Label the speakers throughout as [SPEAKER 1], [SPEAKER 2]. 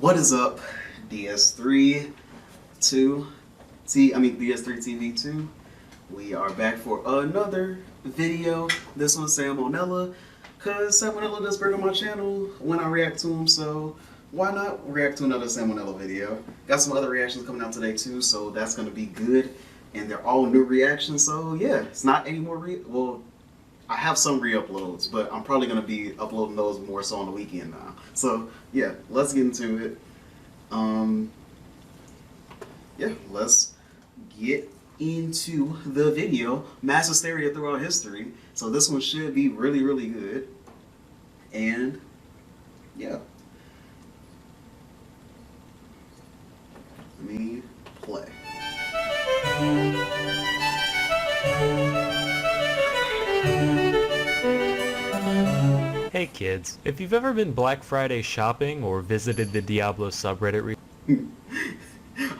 [SPEAKER 1] What is up, DS3 2? DS3 TV 2. We are back for another video. This one's Salmonella, cause Salmonella does great on my channel when I react to them. So why not react to another Salmonella video? Got some other reactions coming out today too, so that's gonna be good. And they're all new reactions. So yeah, it's not any more I have some re-uploads, but I'm probably going to be uploading those more so on the weekend now. So, yeah, let's get into it. Let's get into the video. Mass hysteria throughout history. So this one should be really, really good. And, yeah. Let me play.
[SPEAKER 2] Hey kids, if you've ever been Black Friday shopping or visited the Diablo subreddit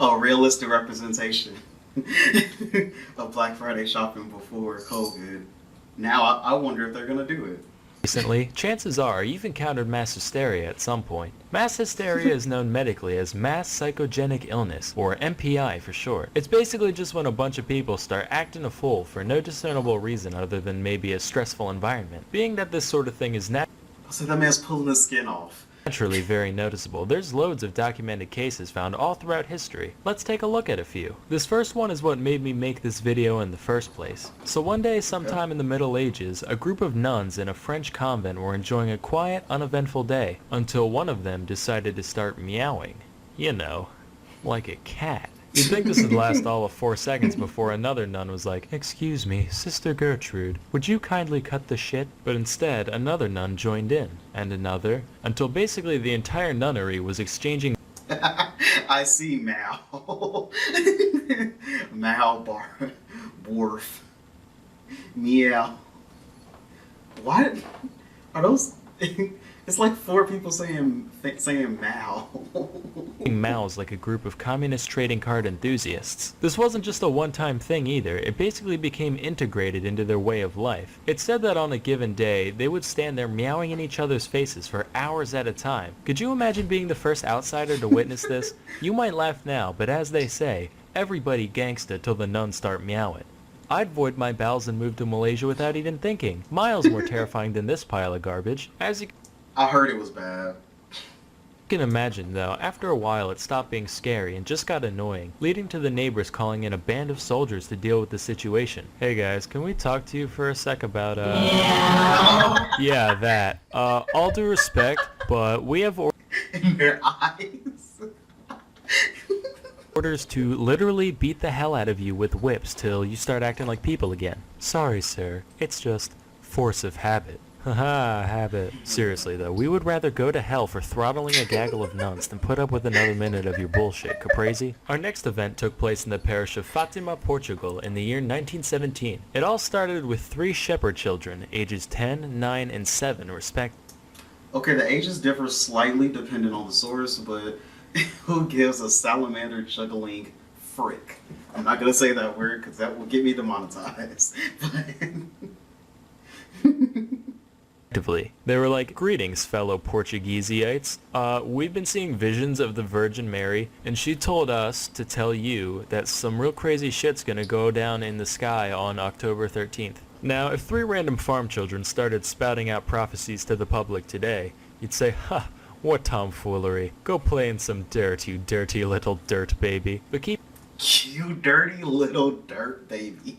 [SPEAKER 1] A realistic representation of Black Friday shopping before COVID. Now I wonder if they're gonna do it.
[SPEAKER 2] recently, chances are you've encountered mass hysteria at some point. Mass hysteria is known medically as mass psychogenic illness, or MPI for short. It's basically just when a bunch of people start acting a fool for no discernible reason other than maybe a stressful environment. Being that this sort of thing is
[SPEAKER 1] So that man's pulling his skin off.
[SPEAKER 2] naturally very noticeable, there's loads of documented cases found all throughout history. Let's take a look at a few. This first one is what made me make this video in the first place. So one day sometime in the Middle Ages, a group of nuns in a French convent were enjoying a quiet, uneventful day, until one of them decided to start meowing. You know, like a cat. You'd think this would last all of 4 seconds before another nun was like, "Excuse me, Sister Gertrude, would you kindly cut the shit?" But instead, another nun joined in, and another, until basically the entire nunnery was exchanging
[SPEAKER 1] I see Mal. Mal Borf. Meow. What? Are those... It's like 4 people saying Mal.
[SPEAKER 2] mouths like a group of communist trading card enthusiasts. This wasn't just a one-time thing either, it basically became integrated into their way of life. It's said that on a given day, they would stand there meowing in each other's faces for hours at a time. Could you imagine being the first outsider to witness this? You might laugh now, but as they say, everybody gangsta till the nuns start meowing. I'd void my bowels and move to Malaysia without even thinking. Miles more terrifying than this pile of garbage. As you
[SPEAKER 1] I heard it was bad.
[SPEAKER 2] can imagine though, after a while it stopped being scary and just got annoying, leading to the neighbors calling in a band of soldiers to deal with the situation. Hey guys, can we talk to you for a sec about yeah, that. All due respect, but we have
[SPEAKER 1] In their eyes.
[SPEAKER 2] orders to literally beat the hell out of you with whips till you start acting like people again. Sorry sir, it's just force of habit. Haha, habit. Seriously though, we would rather go to hell for throttling a gaggle of nuns than put up with another minute of your bullshit, caprese? Our next event took place in the parish of Fatima, Portugal in the year 1917. It all started with 3 shepherd children, ages 10, 9, and 7 respectively.
[SPEAKER 1] Okay, the ages differ slightly depending on the source, but who gives a salamander juggling frick? I'm not gonna say that word because that will get me demonetized.
[SPEAKER 2] They were like, "Greetings, fellow Portugueseites. We've been seeing visions of the Virgin Mary, and she told us to tell you that some real crazy shit's gonna go down in the sky on October 13th. Now, if 3 random farm children started spouting out prophecies to the public today, you'd say, "Ha, what tomfoolery. Go play in some dirt, you dirty little dirt baby." But keep
[SPEAKER 1] You dirty little dirt baby.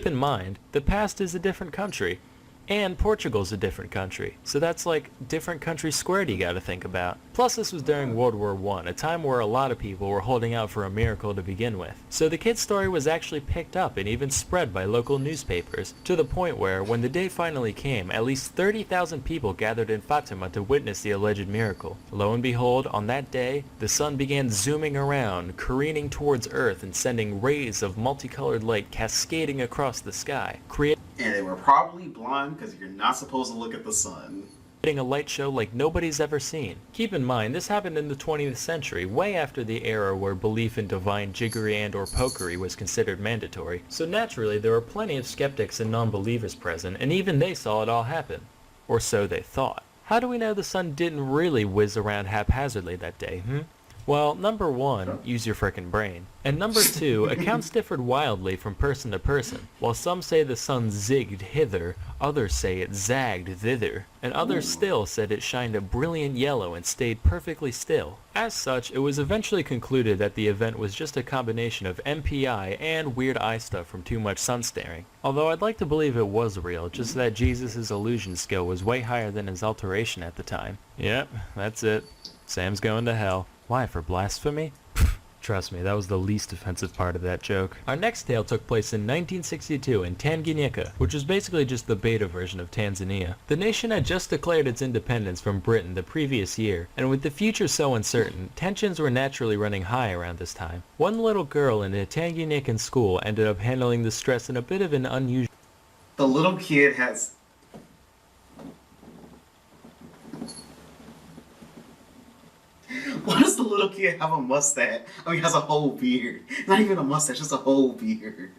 [SPEAKER 2] in mind, the past is a different country. And Portugal's a different country, so that's like different countries squared you gotta think about. Plus this was during World War I, a time where a lot of people were holding out for a miracle to begin with. So the kid's story was actually picked up and even spread by local newspapers, to the point where, when the day finally came, at least 30,000 people gathered in Fatima to witness the alleged miracle. Lo and behold, on that day, the sun began zooming around, careening towards Earth and sending rays of multicolored light cascading across the sky, creating
[SPEAKER 1] And they were probably blind because you're not supposed to look at the sun.
[SPEAKER 2] a light show like nobody's ever seen. Keep in mind, this happened in the 20th century, way after the era where belief in divine jiggery and or pokery was considered mandatory. So naturally, there were plenty of skeptics and non-believers present, and even they saw it all happen. Or so they thought. How do we know the sun didn't really whiz around haphazardly that day, Well, number one, use your frickin' brain. And number two, accounts differed wildly from person to person. While some say the sun zigged hither, others say it zagged thither, and others still said it shined a brilliant yellow and stayed perfectly still. As such, it was eventually concluded that the event was just a combination of MPI and weird eye stuff from too much sun staring. Although I'd like to believe it was real, just that Jesus' illusion skill was way higher than his alteration at the time. Yep, that's it. Sam's going to hell. Why, for blasphemy? Trust me, that was the least offensive part of that joke. Our next tale took place in 1962 in Tanganyika, which was basically just the beta version of Tanzania. The nation had just declared its independence from Britain the previous year, and with the future so uncertain, tensions were naturally running high around this time. One little girl in a Tanganyikan school ended up handling the stress in a bit of an unusual...
[SPEAKER 1] The little kid has... Why does the little kid have a mustache? I mean, has a whole beard. Not even a mustache, just a whole beard.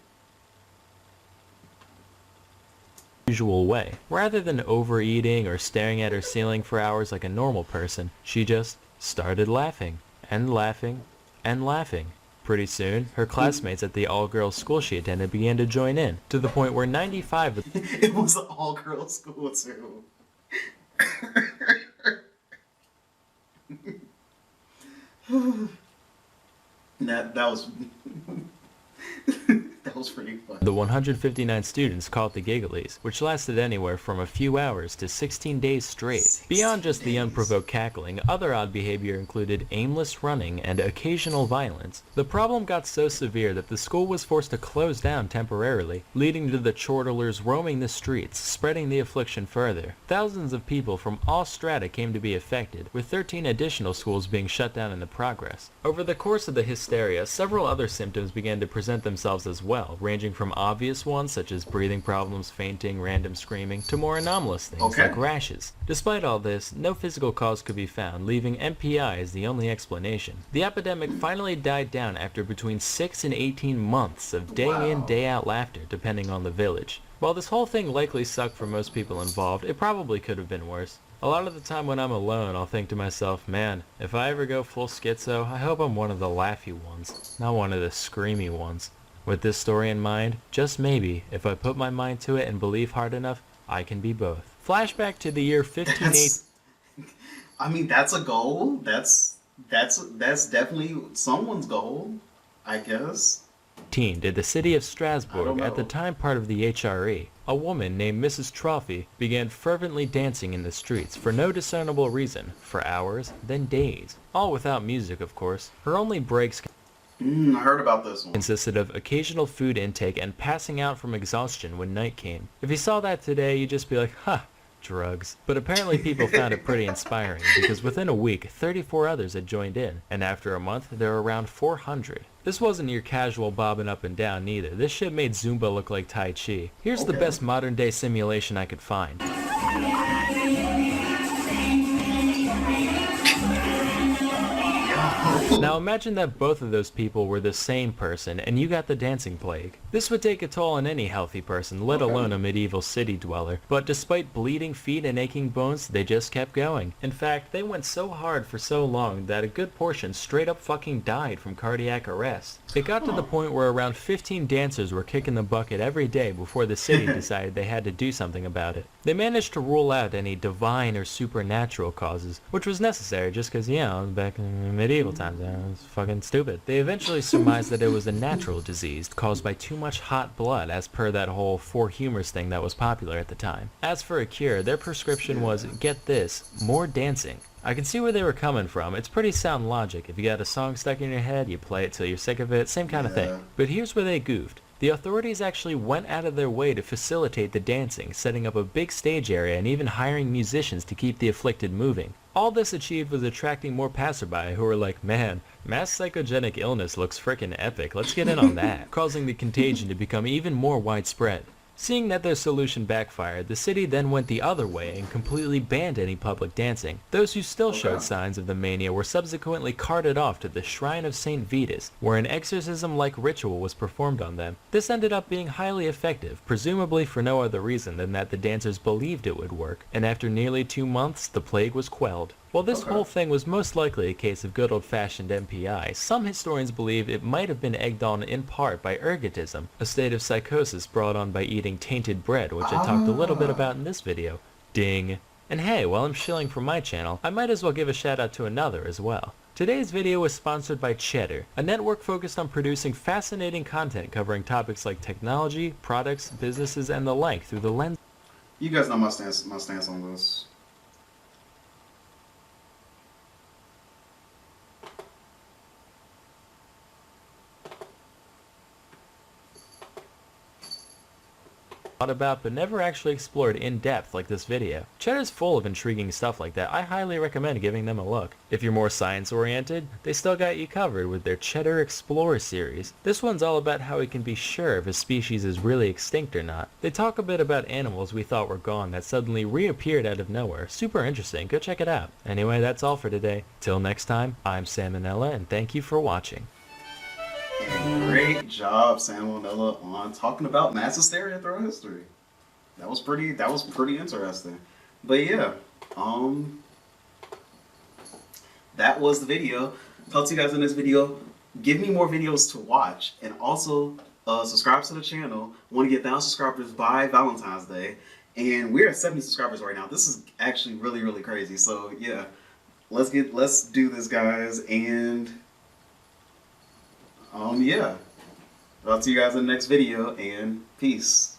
[SPEAKER 2] Usual way. Rather than overeating or staring at her ceiling for hours like a normal person, she just started laughing, and laughing, and laughing. Pretty soon, her classmates at the all-girls school she attended began to join in, to the point where 95 of...
[SPEAKER 1] It was an all-girls school, too. that was that was pretty fun.
[SPEAKER 2] The 159 students caught the gigglies, which lasted anywhere from a few hours to 16 days straight.
[SPEAKER 1] 16
[SPEAKER 2] Beyond just the
[SPEAKER 1] days.
[SPEAKER 2] unprovoked cackling, other odd behavior included aimless running and occasional violence. The problem got so severe that the school was forced to close down temporarily, leading to the chortlers roaming the streets, spreading the affliction further. Thousands of people from all strata came to be affected, with 13 additional schools being shut down in the progress. Over the course of the hysteria, several other symptoms began to present themselves as well, ranging from obvious ones such as breathing problems, fainting, random screaming, to more anomalous things like rashes. Despite all this, no physical cause could be found, leaving MPI as the only explanation. The epidemic finally died down after between 6 and 18 months of day in, day out laughter, depending on the village. While this whole thing likely sucked for most people involved, it probably could have been worse. A lot of the time when I'm alone, I'll think to myself, man, if I ever go full schizo, I hope I'm one of the laughy ones, not one of the screamy ones. With this story in mind, just maybe, if I put my mind to it and believe hard enough, I can be both. Flashback to the year 1580.
[SPEAKER 1] I mean, that's a goal. That's definitely someone's goal, I guess.
[SPEAKER 2] Did the city of Strasbourg, at the
[SPEAKER 1] know.
[SPEAKER 2] time part of the HRE, a woman named Mrs. Trophy began fervently dancing in the streets for no discernible reason, for hours, then days. All without music, of course. Her only breaks
[SPEAKER 1] I heard about this one.
[SPEAKER 2] consisted of occasional food intake and passing out from exhaustion when night came. If you saw that today, you'd just be like, ha, drugs. But apparently people found it pretty inspiring, because within a week, 34 others had joined in, and after a month, there were around 400. This wasn't your casual bobbing up and down neither. This shit made Zumba look like Tai Chi. Here's the best modern day simulation I could find. Now imagine that both of those people were the same person and you got the dancing plague. This would take a toll on any healthy person, let alone a medieval city dweller. But despite bleeding feet and aching bones, they just kept going. In fact, they went so hard for so long that a good portion straight up fucking died from cardiac arrest. It got to the point where around 15 dancers were kicking the bucket every day before the city decided they had to do something about it. They managed to rule out any divine or supernatural causes, which was necessary just because, you know, back in medieval times, it was fucking stupid. They eventually surmised that it was a natural disease caused by too much hot blood, as per that whole four humors thing that was popular at the time. As for a cure, their prescription was, get this, more dancing. I can see where they were coming from. It's pretty sound logic. If you got a song stuck in your head, you play it till you're sick of it, same kind of thing. But here's where they goofed. The authorities actually went out of their way to facilitate the dancing, setting up a big stage area and even hiring musicians to keep the afflicted moving. All this achieved was attracting more passerby who were like, man, mass psychogenic illness looks frickin' epic, let's get in on that, causing the contagion to become even more widespread. Seeing that their solution backfired, the city then went the other way and completely banned any public dancing. Those who still showed signs of the mania were subsequently carted off to the Shrine of St. Vitus, where an exorcism-like ritual was performed on them. This ended up being highly effective, presumably for no other reason than that the dancers believed it would work, and after nearly 2 months, the plague was quelled. While this whole thing was most likely a case of good old-fashioned MPI, some historians believe it might have been egged on in part by ergotism, a state of psychosis brought on by eating tainted bread, which I talked a little bit about in this video. Ding. And hey, while I'm shilling for my channel, I might as well give a shout out to another as well. Today's video was sponsored by Cheddar, a network focused on producing fascinating content covering topics like technology, products, businesses, and the like through the lens.
[SPEAKER 1] You guys know my stance on this.
[SPEAKER 2] About but never actually explored in depth like this video. Cheddar's full of intriguing stuff like that. I highly recommend giving them a look. If you're more science oriented, they still got you covered with their Cheddar Explorer series. This one's all about how we can be sure if a species is really extinct or not. They talk a bit about animals we thought were gone that suddenly reappeared out of nowhere. Super interesting, go check it out. Anyway, that's all for today. Till next time, I'm Salmonella and thank you for watching.
[SPEAKER 1] And great job, Salmonella, on talking about mass hysteria throughout history. That was pretty interesting. But yeah, that was the video. Talk to you guys in this video. Give me more videos to watch, and also subscribe to the channel. Want to get 1,000 subscribers by Valentine's Day, and we're at 70 subscribers right now. This is actually really crazy. So yeah, let's do this, guys, and yeah. I'll see you guys in the next video, and peace.